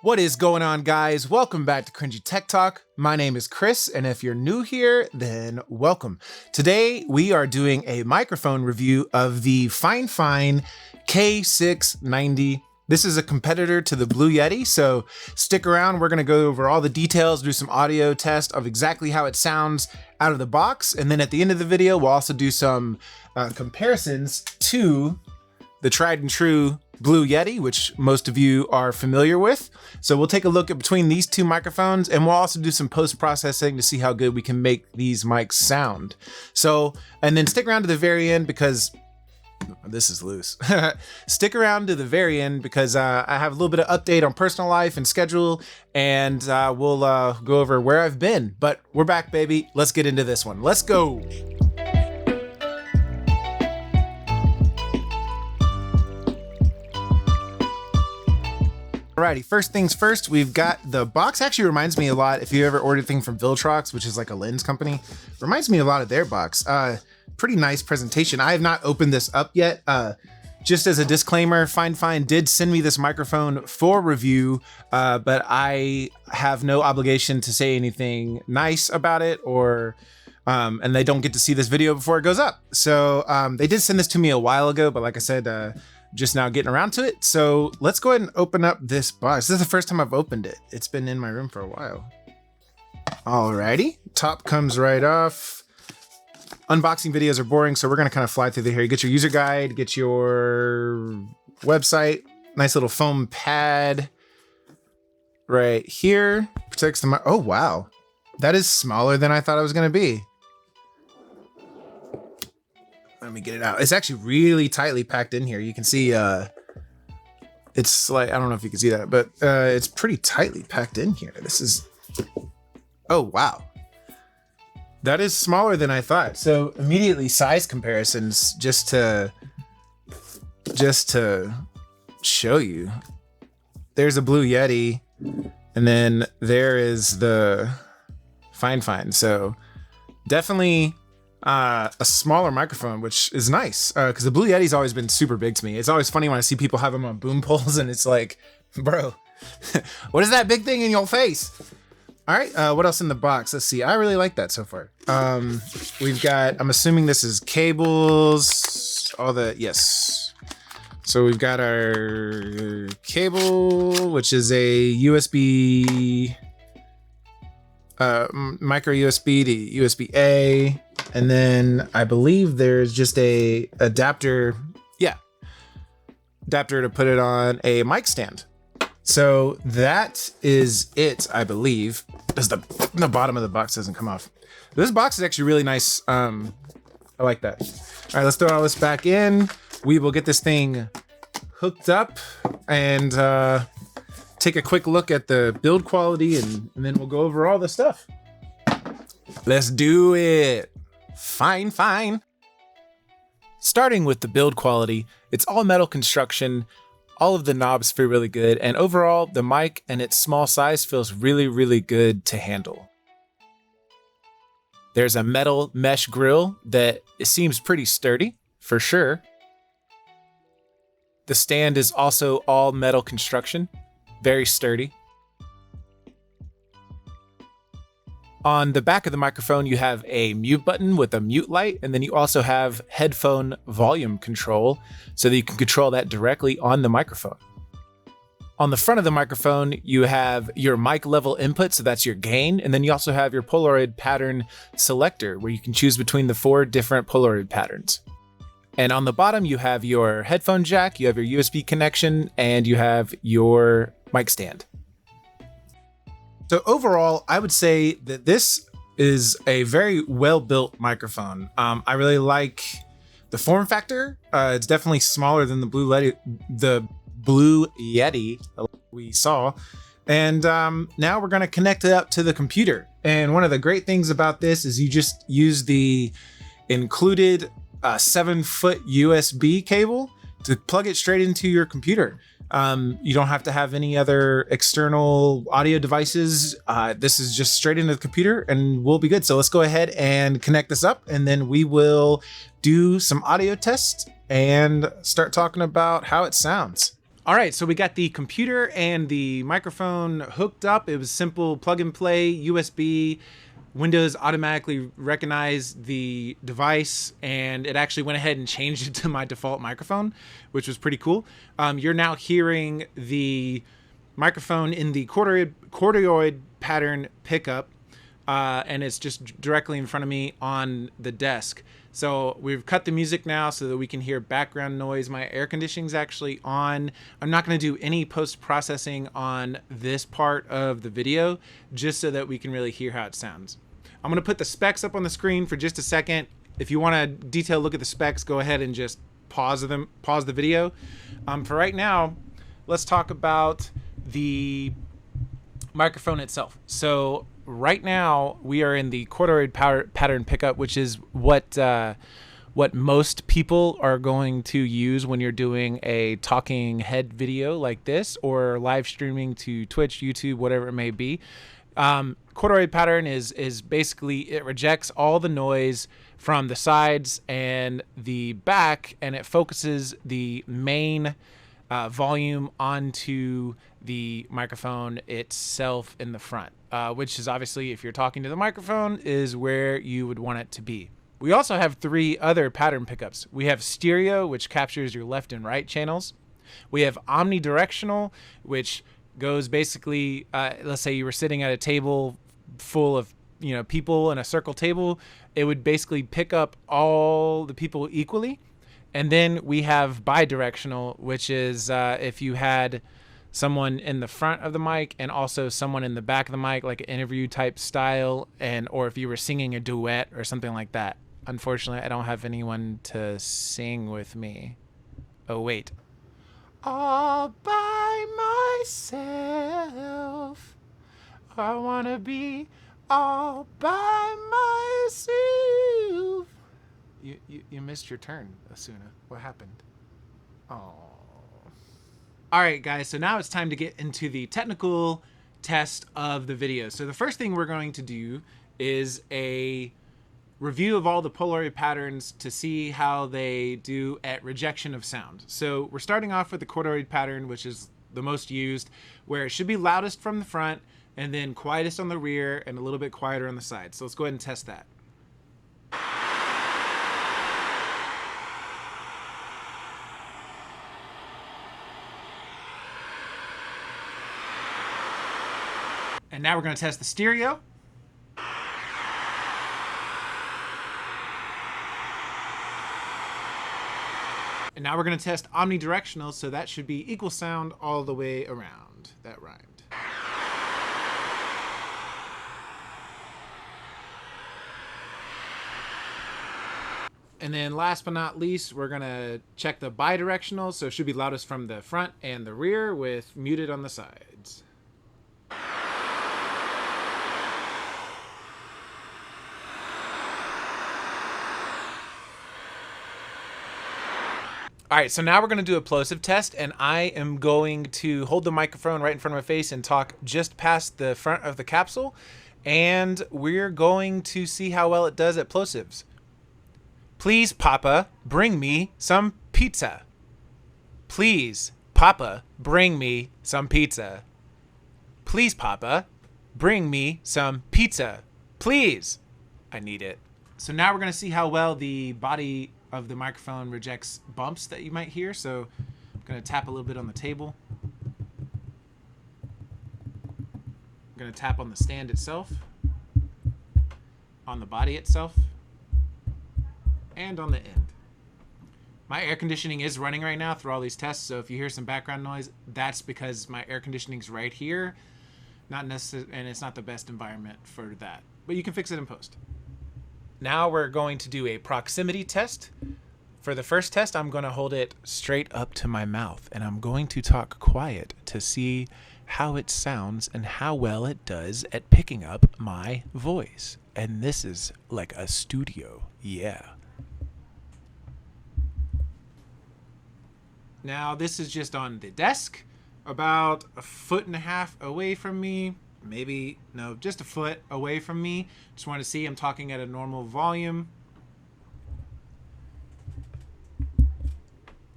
What is going on, guys? Welcome back to Cringy Tech Talk. My name is Chris, and if you're new here, then welcome. Today, we are doing a microphone review of the FIFINE K690. This is a competitor to the Blue Yeti, so stick around. We're gonna go over all the details, do some audio test of exactly how it sounds out of the box, and then at the end of the video, we'll also do some comparisons to the tried and true Blue Yeti, which most of you are familiar with. So we'll take a look at between these two microphones, and we'll also do some post-processing to see how good we can make these mics sound. So, and then stick around to the very end because this is loose. Stick around to the very end because I have a little bit of update on personal life and schedule, and we'll go over where I've been. But we're back, baby. Let's get into this one. Let's go. Alrighty, first things first, we've got the box. Actually reminds me a lot, if you ever ordered anything from Viltrox, which is like a lens company, reminds me a lot of their box. Pretty nice presentation. I have not opened this up yet. Just as a disclaimer, FIFINE did send me this microphone for review, but I have no obligation to say anything nice about it, or and they don't get to see this video before it goes up. So they did send this to me a while ago, but like I said, just now getting around to it. So let's go ahead and open up this box. This is the first time I've opened it. It's been in my room for a while. Alrighty, top comes right off. Unboxing videos are boring, so we're gonna kind of fly through here. You get your user guide, get your website, nice little foam pad right here. Protects the mic. Oh wow, that is smaller than I thought it was gonna be. Let me get it out. It's actually really tightly packed in here. You can see it's like, I don't know if you can see that, but it's pretty tightly packed in here. This is, oh wow. That is smaller than I thought. So immediately size comparisons just to show you. There's a Blue Yeti, and then there is the FIFINE. So definitely a smaller microphone, which is nice because the Blue Yeti's always been super big to me. It's always funny when I see people have them on boom poles and it's like, bro, what is that big thing in your face? All right, what else in the box? Let's see. I really like that so far. We've got, I'm assuming this is cables, all the, yes. So we've got our cable, which is a USB, micro USB to USB-A. And then I believe there's just a adapter. Yeah. Adapter to put it on a mic stand. So that is it, I believe. Does the bottom of the box doesn't come off. This box is actually really nice. I like that. All right, let's throw all this back in. We will get this thing hooked up and take a quick look at the build quality, and then we'll go over all the stuff. Let's do it. Fine. Starting with the build quality, it's all metal construction. All of the knobs feel really good, and overall, the mic and its small size feels really, really good to handle. There's a metal mesh grill that it seems pretty sturdy, for sure. The stand is also all metal construction, very sturdy. On the back of the microphone, you have a mute button with a mute light, and then you also have headphone volume control so that you can control that directly on the microphone. On the front of the microphone, you have your mic level input, so that's your gain, and then you also have your Polaroid pattern selector where you can choose between the 4 different Polaroid patterns. And on the bottom, you have your headphone jack, you have your USB connection, and you have your mic stand. So overall, I would say that this is a very well-built microphone. I really like the form factor. It's definitely smaller than the Blue Yeti we saw. And now we're gonna connect it up to the computer. And one of the great things about this is you just use the included 7-foot USB cable to plug it straight into your computer. You don't have to have any other external audio devices. This is just straight into the computer and we'll be good. So let's go ahead and connect this up, and then we will do some audio tests and start talking about how it sounds. All right, so we got the computer and the microphone hooked up. It was simple plug and play, USB. Windows automatically recognized the device, and it actually went ahead and changed it to my default microphone, which was pretty cool. You're now hearing the microphone in the corduroy pattern pickup, and it's just directly in front of me on the desk. So we've cut the music now so that we can hear background noise. My air conditioning's actually on. I'm not going to do any post-processing on this part of the video, just so that we can really hear how it sounds. I'm going to put the specs up on the screen for just a second. If you want a detailed look at the specs, go ahead and just pause the video. For right now, let's talk about the microphone itself. So right now we are in the corduroy pattern pickup, which is what most people are going to use when you're doing a talking head video like this, or live streaming to Twitch, YouTube, whatever it may be. Corduroy pattern is basically, it rejects all the noise from the sides and the back, and it focuses the main volume onto the microphone itself in the front, which is obviously, if you're talking to the microphone, is where you would want it to be. We also have 3 other pattern pickups. We have stereo, which captures your left and right channels. We have omnidirectional, which goes basically, let's say you were sitting at a table full of people in a circle table, it would basically pick up all the people equally. And then we have bidirectional, which is if you had someone in the front of the mic and also someone in the back of the mic, like an interview type style, or if you were singing a duet or something like that. Unfortunately, I don't have anyone to sing with me. Oh, wait. All by myself, I wanna be all by myself. You missed your turn, Asuna. What happened? Oh. All right, guys, so now it's time to get into the technical test of the video. So the first thing we're going to do is a review of all the Polaroid patterns to see how they do at rejection of sound. So we're starting off with the corduroy pattern, which is the most used, where it should be loudest from the front and then quietest on the rear and a little bit quieter on the side. So let's go ahead and test that. And now we're going to test the stereo. And now we're going to test omnidirectional, so that should be equal sound all the way around. That rhymed. And then last but not least, we're going to check the bidirectional, so it should be loudest from the front and the rear with muted on the sides. All right, so now we're going to do a plosive test, and I am going to hold the microphone right in front of my face and talk just past the front of the capsule, and we're going to see how well it does at plosives. Please, Papa, bring me some pizza. Please, Papa, bring me some pizza. Please, Papa, bring me some pizza. Please. I need it. So now we're going to see how well the body of the microphone rejects bumps that you might hear. So I'm going to tap a little bit on the table. I'm going to tap on the stand itself, on the body itself, and on the end. My air conditioning is running right now through all these tests, so if you hear some background noise, that's because my air conditioning's right here, not necessarily, and it's not the best environment for that. But you can fix it in post. Now we're going to do a proximity test. For the first test, I'm going to hold it straight up to my mouth, and I'm going to talk quiet to see how it sounds and how well it does at picking up my voice. And this is like a studio, yeah. Now this is just on the desk, about 1.5 feet away from me. Maybe, no, just 1 foot away from me. Just want to see I'm talking at a normal volume.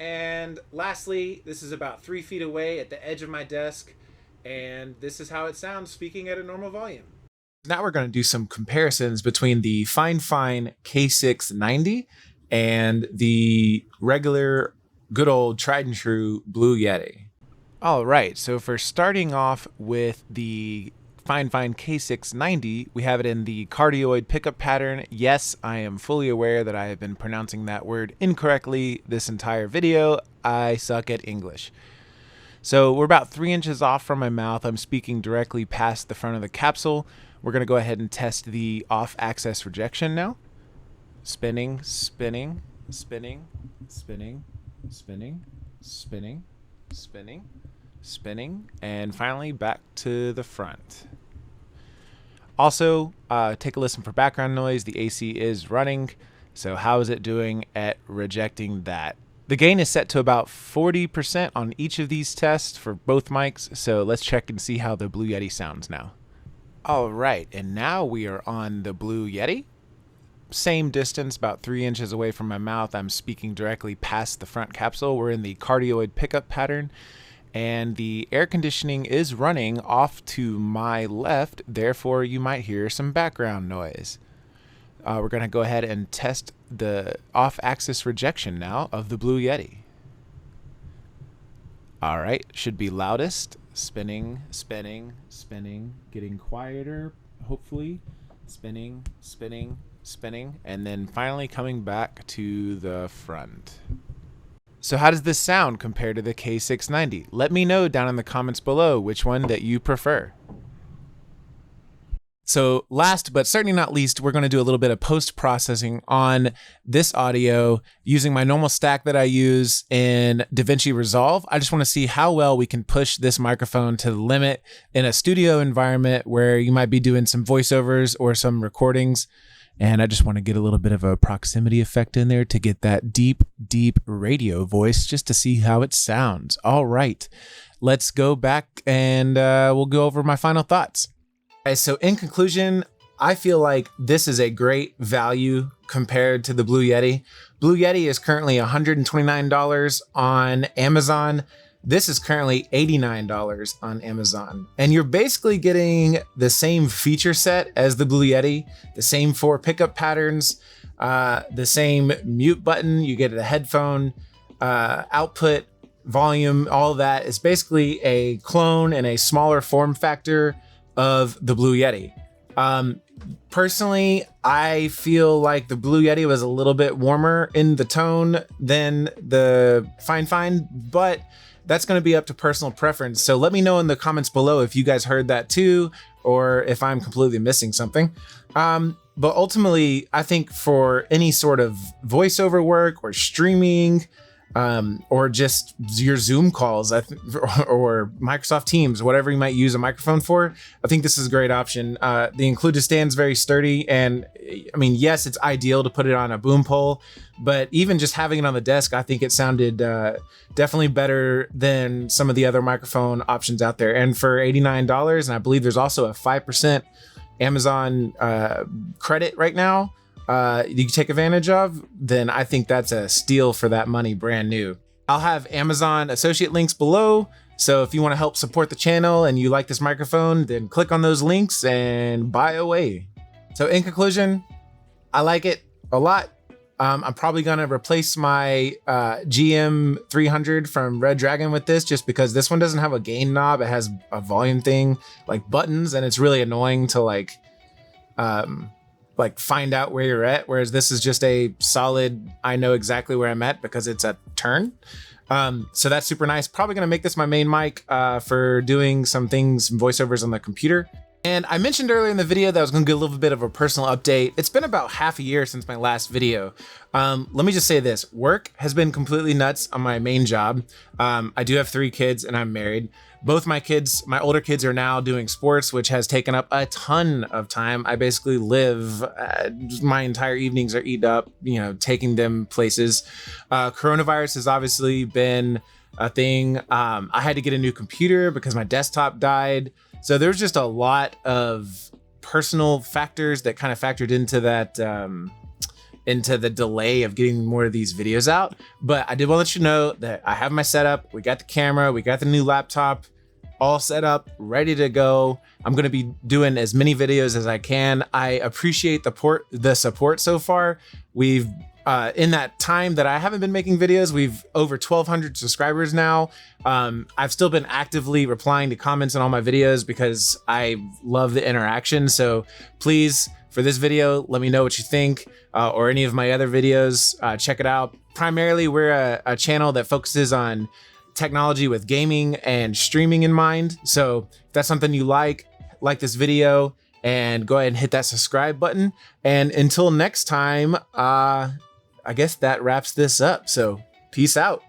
And lastly, this is about 3 feet away at the edge of my desk. And this is how it sounds speaking at a normal volume. Now we're going to do some comparisons between the FIFINE K690 and the regular good old tried and true Blue Yeti. All right, so for starting off with the FIFINE K690, we have it in the cardioid pickup pattern. Yes, I am fully aware that I have been pronouncing that word incorrectly this entire video. I suck at English. So we're about 3 inches off from my mouth. I'm speaking directly past the front of the capsule. We're going to go ahead and test the off-axis rejection now. Spinning, spinning, spinning, spinning, spinning, spinning, spinning, spinning, and finally back to the front. Also, take a listen for background noise. The AC is running, so how is it doing at rejecting that? The gain is set to about 40% on each of these tests for both mics, so let's check and see how the Blue Yeti sounds now. All right, and now we are on the Blue Yeti. Same distance, about 3 inches away from my mouth. I'm speaking directly past the front capsule. We're in the cardioid pickup pattern, and the air conditioning is running off to my left. Therefore, you might hear some background noise. We're going to go ahead and test the off-axis rejection now of the Blue Yeti. All right, should be loudest. Spinning, spinning, spinning, getting quieter, hopefully. Spinning, spinning, spinning, and then finally coming back to the front. So how does this sound compared to the K690? Let me know down in the comments below which one that you prefer. So last but certainly not least, we're going to do a little bit of post-processing on this audio using my normal stack that I use in DaVinci Resolve. I just want to see how well we can push this microphone to the limit in a studio environment where you might be doing some voiceovers or some recordings. And I just want to get a little bit of a proximity effect in there to get that deep, deep radio voice just to see how it sounds. All right, let's go back and we'll go over my final thoughts. Okay, so in conclusion, I feel like this is a great value compared to the Blue Yeti. Blue Yeti is currently $129 on Amazon. This is currently $89 on Amazon. And you're basically getting the same feature set as the Blue Yeti, the same 4 pickup patterns, the same mute button. You get a headphone, output, volume, all that. It's basically a clone and a smaller form factor of the Blue Yeti. Personally, I feel like the Blue Yeti was a little bit warmer in the tone than the FIFINE, but that's going to be up to personal preference. So let me know in the comments below if you guys heard that too, or if I'm completely missing something. But ultimately, I think for any sort of voiceover work or streaming, or just your Zoom calls, or Microsoft Teams, whatever you might use a microphone for, I think this is a great option. The included stand's very sturdy, and I mean, yes, it's ideal to put it on a boom pole, but even just having it on the desk, I think it sounded definitely better than some of the other microphone options out there. And for $89, and I believe there's also a 5% Amazon credit right now, you can take advantage of, then I think that's a steal for that money, brand new. I'll have Amazon associate links below. So if you want to help support the channel and you like this microphone, then click on those links and buy away. So in conclusion, I like it a lot. I'm probably going to replace my GM 300 from Red Dragon with this, just because this one doesn't have a gain knob. It has a volume thing, like buttons, and it's really annoying to like find out where you're at, whereas this is just a solid, I know exactly where I'm at because it's a turn. So that's super nice. Probably gonna make this my main mic for doing some things, some voiceovers on the computer. And I mentioned earlier in the video that I was gonna give a little bit of a personal update. It's been about half a year since my last video. Let me just say this, work has been completely nuts on my main job. I do have 3 kids and I'm married. Both my kids, my older kids, are now doing sports, which has taken up a ton of time. I basically live, my entire evenings are eaten up, you know, taking them places. Coronavirus has obviously been a thing. I had to get a new computer because my desktop died. So there's just a lot of personal factors that kind of factored into that into the delay of getting more of these videos out. But I did want to let you know that I have my setup. We got the camera, we got the new laptop all set up, ready to go. I'm going to be doing as many videos as I can. I appreciate the support so far. We've in that time that I haven't been making videos, we've over 1,200 subscribers now. I've still been actively replying to comments on all my videos because I love the interaction. So please, for this video, let me know what you think, or any of my other videos. Check it out. Primarily, we're a channel that focuses on technology with gaming and streaming in mind. So if that's something you like this video, and go ahead and hit that subscribe button. And until next time, I guess that wraps this up. So peace out.